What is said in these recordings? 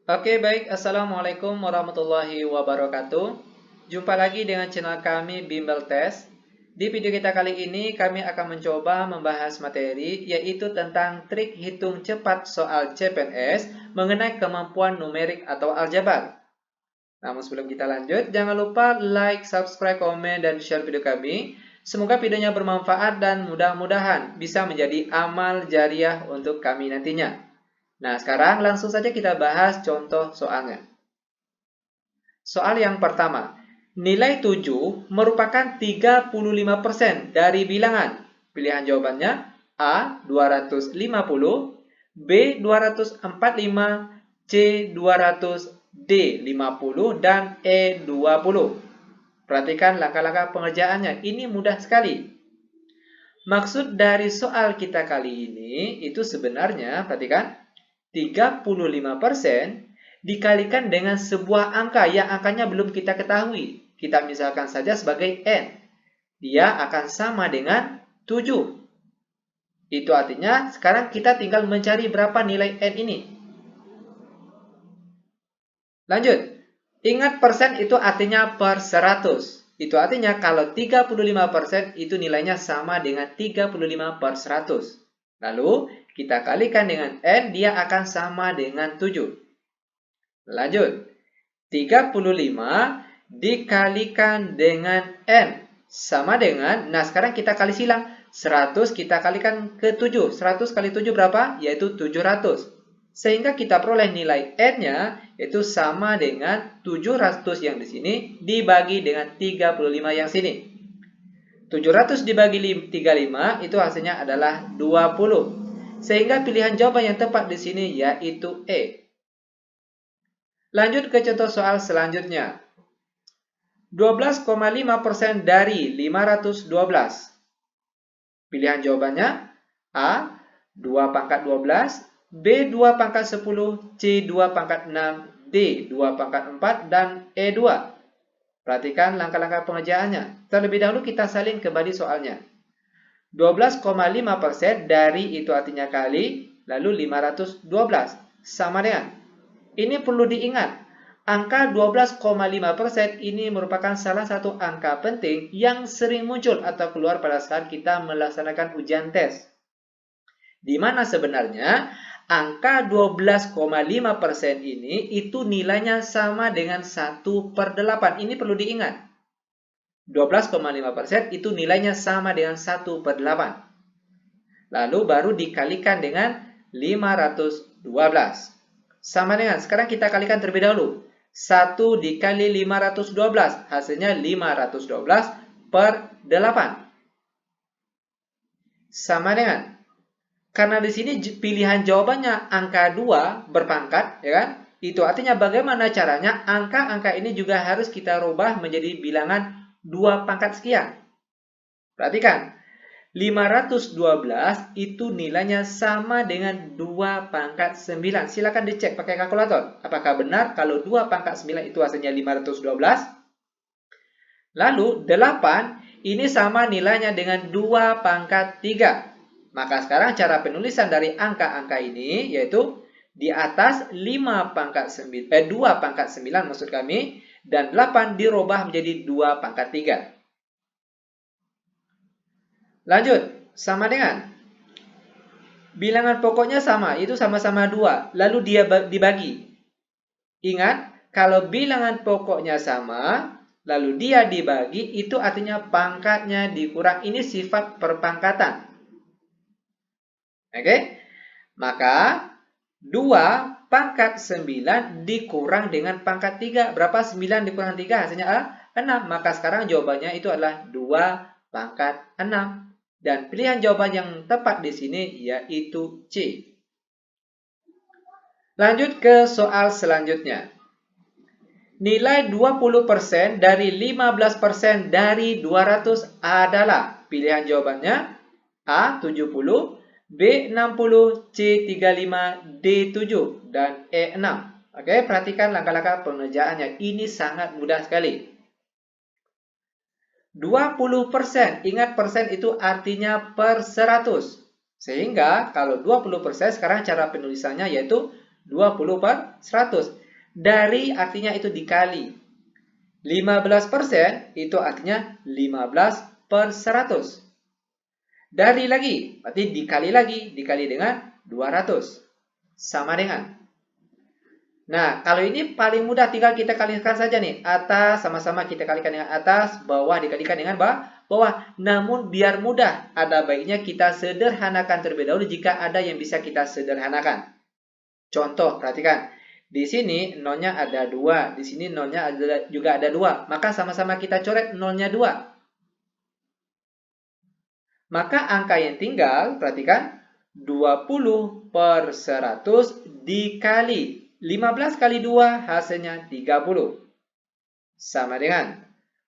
Oke, baik. Assalamualaikum warahmatullahi wabarakatuh. Jumpa lagi dengan channel kami Bimbel Test. Di video kita kali ini, kami akan mencoba membahas materi, yaitu tentang trik hitung cepat soal CPNS mengenai kemampuan numerik atau aljabar. Namun sebelum kita lanjut, jangan lupa like, subscribe, komen, dan share video kami. Semoga videonya bermanfaat dan mudah-mudahan bisa menjadi amal jariah untuk kami nantinya. Nah, sekarang langsung saja kita bahas contoh soalnya. Soal yang pertama, nilai 7 merupakan 35% dari bilangan. Pilihan jawabannya A. 250, B. 245, C. 200, D. 50, dan E. 20. Perhatikan langkah-langkah pengerjaannya, ini mudah sekali. Maksud dari soal kita kali ini itu sebenarnya, perhatikan, 35% dikalikan dengan sebuah angka yang angkanya belum kita ketahui. Kita misalkan saja sebagai N. Dia akan sama dengan 7. Itu artinya sekarang kita tinggal mencari berapa nilai N ini. Lanjut. Ingat persen itu artinya per 100. Itu artinya kalau 35% itu nilainya sama dengan 35 per 100. Lalu kita kalikan dengan N, dia akan sama dengan 7. Lanjut, 35 dikalikan dengan N sama dengan, nah sekarang kita kali silang, 100 kita kalikan ke 7. 100 kali 7 berapa? Yaitu 700. Sehingga kita peroleh nilai N-nya itu sama dengan 700 yang di sini dibagi dengan 35 yang sini. 700 dibagi 35 itu hasilnya adalah 20. Sehingga pilihan jawaban yang tepat di sini yaitu E. Lanjut ke contoh soal selanjutnya. 12,5% dari 512. Pilihan jawabannya A. 2 pangkat 12, B. 2 pangkat 10, C. 2 pangkat 6, D. 2 pangkat 4, dan E. 2. Perhatikan langkah-langkah pengerjaannya. Terlebih dahulu kita salin kembali soalnya. 12,5% dari itu artinya kali, lalu 512. Sama dengan. Ini perlu diingat. Angka 12,5% ini merupakan salah satu angka penting yang sering muncul atau keluar pada saat kita melaksanakan ujian tes. Di mana sebenarnya angka 12,5% ini itu nilainya sama dengan 1/8. Ini perlu diingat. 12,5% itu nilainya sama dengan 1/8. Lalu baru dikalikan dengan 512. Sama dengan, sekarang kita kalikan terlebih dahulu. 1 dikali 512, hasilnya 512 per 8. Sama dengan, karena di sini pilihan jawabannya angka 2 berpangkat, ya kan? Itu artinya bagaimana caranya angka-angka ini juga harus kita rubah menjadi bilangan 2 pangkat sekian. Perhatikan, 512 itu nilainya sama dengan 2 pangkat 9. Silakan dicek pakai kalkulator. Apakah benar kalau 2 pangkat 9 itu hasilnya 512? Lalu 8 ini sama nilainya dengan 2 pangkat 3. Maka sekarang cara penulisan dari angka-angka ini yaitu di atas 2 pangkat 9 maksud kami, dan 8 dirubah menjadi 2 pangkat 3. Lanjut, sama dengan bilangan pokoknya sama, itu sama-sama 2, lalu dia dibagi. Ingat, kalau bilangan pokoknya sama, lalu dia dibagi, itu artinya pangkatnya dikurang. Ini sifat perpangkatan. Oke? Maka 2 pangkat 9 dikurang dengan pangkat 3. Berapa 9 dikurang 3? Hasilnya 6. Maka sekarang jawabannya itu adalah 2 pangkat 6. Dan pilihan jawaban yang tepat di sini yaitu C. Lanjut ke soal selanjutnya. Nilai 20% dari 15% dari 200 adalah, pilihan jawabannya A. 70, B. 60, C. 35, D. 7, dan E. 6. Oke, perhatikan langkah-langkah pengerjaannya. Ini sangat mudah sekali. 20%, ingat persen itu artinya per 100. Sehingga kalau 20% sekarang cara penulisannya yaitu 20/100. Dari artinya itu dikali. 15% itu artinya 15/100. Dari lagi, berarti dikali dengan 200. Sama dengan. Nah, kalau ini paling mudah tinggal kita kalikan saja nih. Atas sama-sama kita kalikan dengan atas, bawah dikalikan dengan bawah. Namun biar mudah, ada baiknya kita sederhanakan terlebih dahulu jika ada yang bisa kita sederhanakan. Contoh, perhatikan. Di sini nolnya ada 2, di sini nolnya juga ada 2. Maka sama-sama kita coret nolnya 2. Maka angka yang tinggal, perhatikan, 20/100 dikali 15 kali 2 hasilnya 30. Sama dengan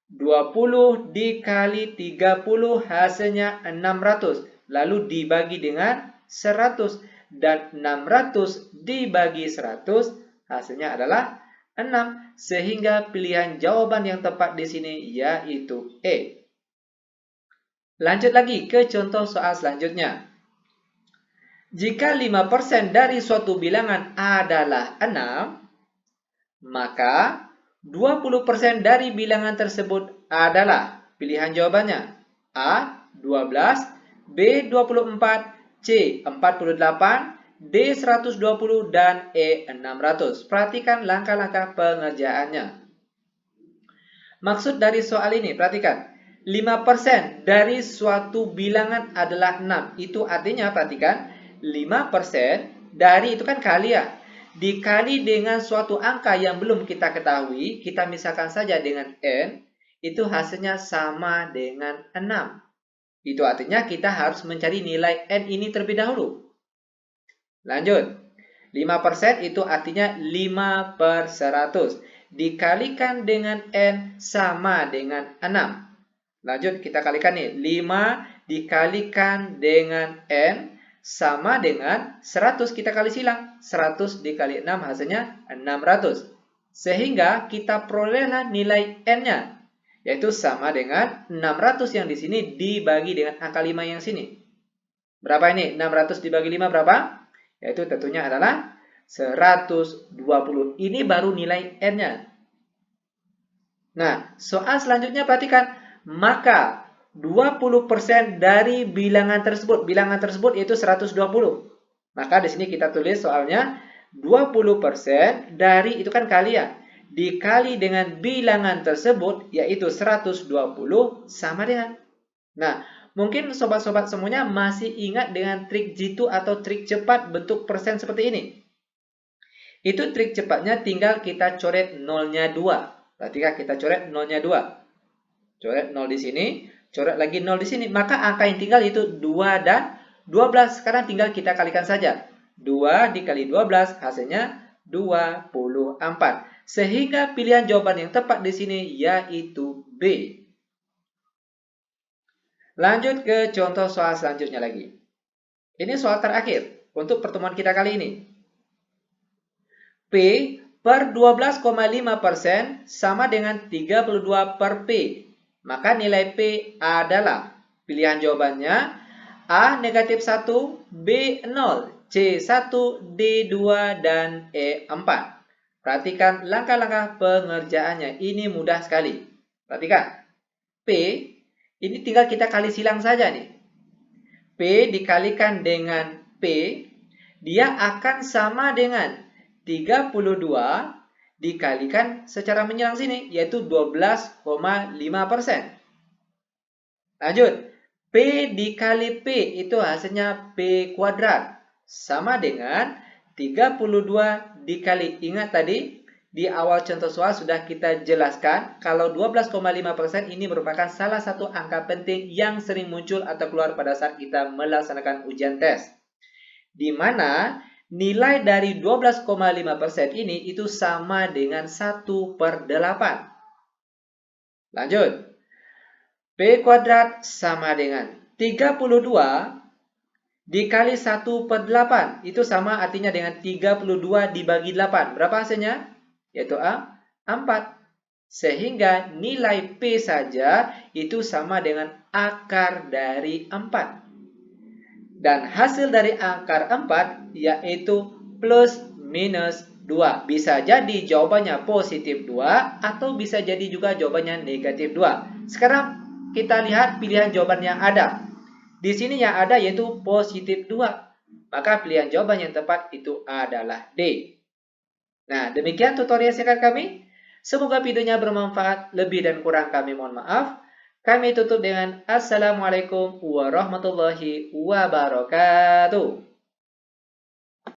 20 dikali 30 hasilnya 600. Lalu dibagi dengan 100. Dan 600 dibagi 100 hasilnya adalah 6. Sehingga pilihan jawaban yang tepat di sini yaitu E. Lanjut lagi ke contoh soal selanjutnya. Jika 5% dari suatu bilangan adalah 6, maka 20% dari bilangan tersebut adalah pilihan jawabannya A. 12, B. 24, C. 48, D. 120, dan E. 600. Perhatikan langkah-langkah pengerjaannya. Maksud dari soal ini, perhatikan. 5% dari suatu bilangan adalah 6. Itu artinya, perhatikan, 5% dari itu kan kali ya. Dikali dengan suatu angka yang belum kita ketahui, kita misalkan saja dengan N, itu hasilnya sama dengan 6. Itu artinya kita harus mencari nilai N ini terlebih dahulu. Lanjut. 5% itu artinya 5/100. Dikalikan dengan N sama dengan 6. Lanjut, kita kalikan nih. 5 dikalikan dengan N sama dengan 100. Kita kali silang. 100 dikali 6 hasilnya 600. Sehingga kita perolehlah nilai N-nya. Yaitu sama dengan 600 yang di sini dibagi dengan angka 5 yang sini. Berapa ini? 600 dibagi 5 berapa? Yaitu tentunya adalah 120. Ini baru nilai N-nya. Nah, soal selanjutnya perhatikan. Maka 20% dari bilangan tersebut yaitu 120. Maka di sini kita tulis soalnya 20% dari itu kan kali ya. Dikali dengan bilangan tersebut yaitu 120 sama dengan. Nah, mungkin sobat-sobat semuanya masih ingat dengan trik jitu atau trik cepat bentuk persen seperti ini. Itu trik cepatnya tinggal kita coret nolnya 2. Perhatikan kita coret nolnya 2. Coret 0 di sini, coret lagi 0 di sini. Maka angka yang tinggal itu 2 dan 12. Sekarang tinggal kita kalikan saja. 2 dikali 12 hasilnya 24. Sehingga pilihan jawaban yang tepat di sini yaitu B. Lanjut ke contoh soal selanjutnya lagi. Ini soal terakhir untuk pertemuan kita kali ini. P per 12,5% sama dengan 32 per P. Maka nilai P adalah pilihan jawabannya A negatif 1, B 0, C 1, D 2, dan E 4. Perhatikan langkah-langkah pengerjaannya. Ini mudah sekali. Perhatikan. P, ini tinggal kita kali silang saja nih. P dikalikan dengan P, dia akan sama dengan 32 dikalikan secara menyelang sini, yaitu 12,5%. Lanjut, P dikali P itu hasilnya P kuadrat. Sama dengan 32 dikali, ingat tadi di awal contoh soal sudah kita jelaskan kalau 12,5% ini merupakan salah satu angka penting yang sering muncul atau keluar pada saat kita melaksanakan ujian tes. Di mana nilai dari 12,5% ini itu sama dengan 1/8. Lanjut. P kuadrat sama dengan 32 dikali 1/8. Itu sama artinya dengan 32 dibagi 8. Berapa hasilnya? Yaitu A, 4. Sehingga nilai P saja itu sama dengan akar dari 4. Dan hasil dari akar 4 yaitu plus minus 2. Bisa jadi jawabannya positif 2 atau bisa jadi juga jawabannya negatif 2. Sekarang kita lihat pilihan jawaban yang ada. Di sini yang ada yaitu positif 2. Maka pilihan jawaban yang tepat itu adalah D. Nah, demikian tutorial singkat kami. Semoga videonya bermanfaat. Lebih dan kurang kami mohon maaf. Kami tutup dengan Assalamualaikum warahmatullahi wabarakatuh.